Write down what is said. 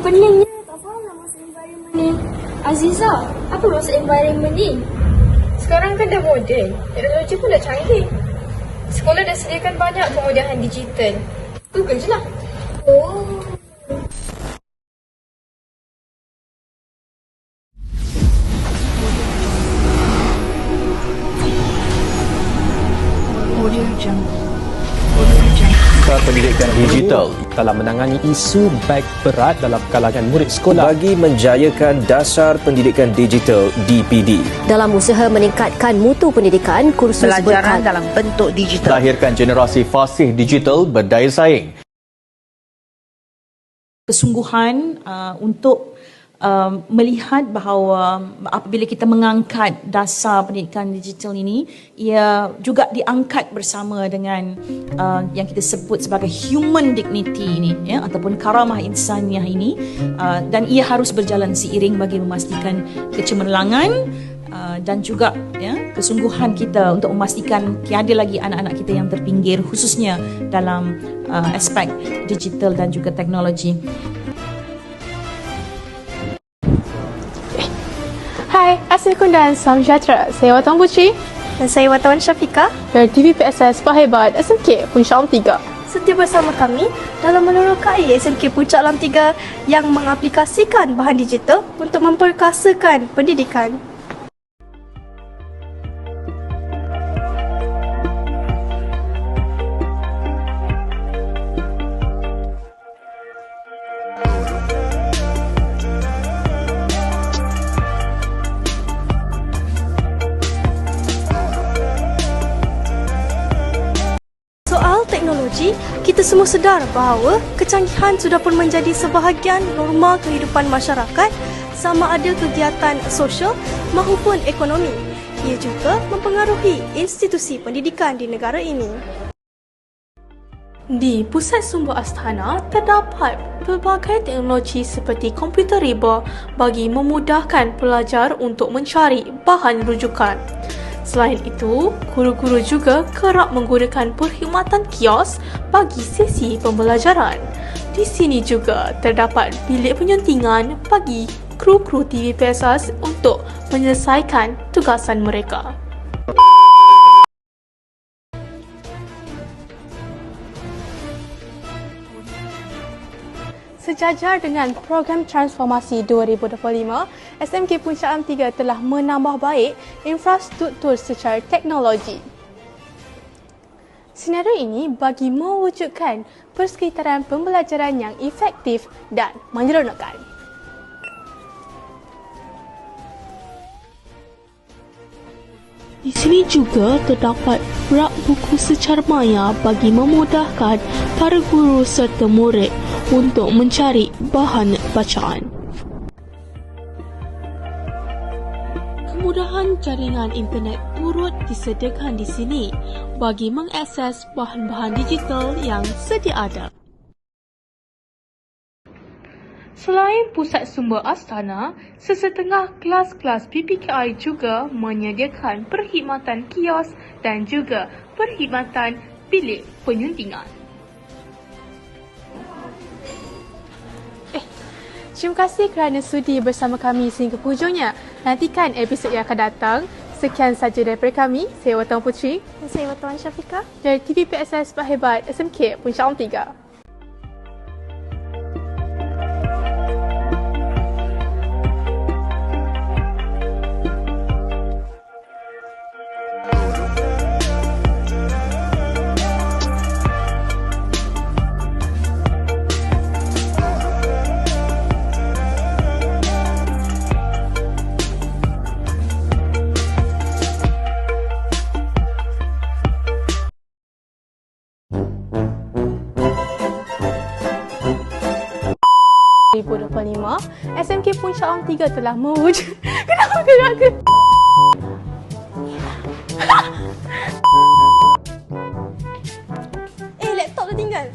Peningnya tak faham lah maksud environment ni. Aziza, apa maksud environment ni? Sekarang kan dah moden, teknologi pun dah canggih. Sekolah dah sediakan banyak kemudahan digital. Google je lah. Oh. Pendidikan digital dalam menangani isu beg berat dalam kalangan murid sekolah bagi menjayakan dasar pendidikan digital DPD. Dalam usaha meningkatkan mutu pendidikan, kursus pelajaran dalam bentuk digital. Lahirkan generasi fasih digital berdaya saing. Kesungguhan untuk melihat bahawa apabila kita mengangkat dasar pendidikan digital ini, ia juga diangkat bersama dengan yang kita sebut sebagai human dignity ini, ya, ataupun karamah insaniah ini, dan ia harus berjalan seiring bagi memastikan kecemerlangan dan juga, ya, kesungguhan kita untuk memastikan tiada lagi anak-anak kita yang terpinggir, khususnya dalam aspek digital dan juga teknologi. Hai, Assalamualaikum dan salam sejahtera. Saya Wartawan Putri dan saya Wartawan Syafiqah dari TVPSS Pahebat SMK Puncak Alam 3. Setia bersama kami dalam menerokai SMK Puncak Alam 3 yang mengaplikasikan bahan digital untuk memperkasakan pendidikan. Teknologi, kita semua sedar bahawa kecanggihan sudah pun menjadi sebahagian norma kehidupan masyarakat, sama ada kegiatan sosial maupun ekonomi. Ia juga mempengaruhi institusi pendidikan di negara ini. Di Pusat Sumber Astana terdapat pelbagai teknologi seperti komputer riba bagi memudahkan pelajar untuk mencari bahan rujukan. Selain itu, guru-guru juga kerap menggunakan perkhidmatan kios bagi sesi pembelajaran. Di sini juga terdapat bilik penyuntingan bagi kru-kru TVPSS untuk menyelesaikan tugasan mereka. Sejajar dengan program transformasi 2025, SMK Puncak Alam 3 telah menambah baik infrastruktur secara teknologi. Senario ini bagi mewujudkan persekitaran pembelajaran yang efektif dan menyeronokkan. Di sini juga terdapat rak buku secara maya bagi memudahkan para guru serta murid untuk mencari bahan bacaan. Kemudahan jaringan internet turut disediakan di sini bagi mengakses bahan-bahan digital yang sedia ada. Selain Pusat Sumber Astana, sesetengah kelas-kelas PPKI juga menyediakan perkhidmatan kios dan juga perkhidmatan bilik penyuntingan. Terima kasih kerana sudi bersama kami sehingga hujungnya. Nantikan episod yang akan datang. Sekian saja daripada kami. Saya Wartawan Putri dan saya Wartawan Syafiqah dari TVPSS Pahebat SMK Puncak Alam 3. SMK Puncak Alam 3 telah mewujud. Kenapa gerak ke? Laptop dah tinggal.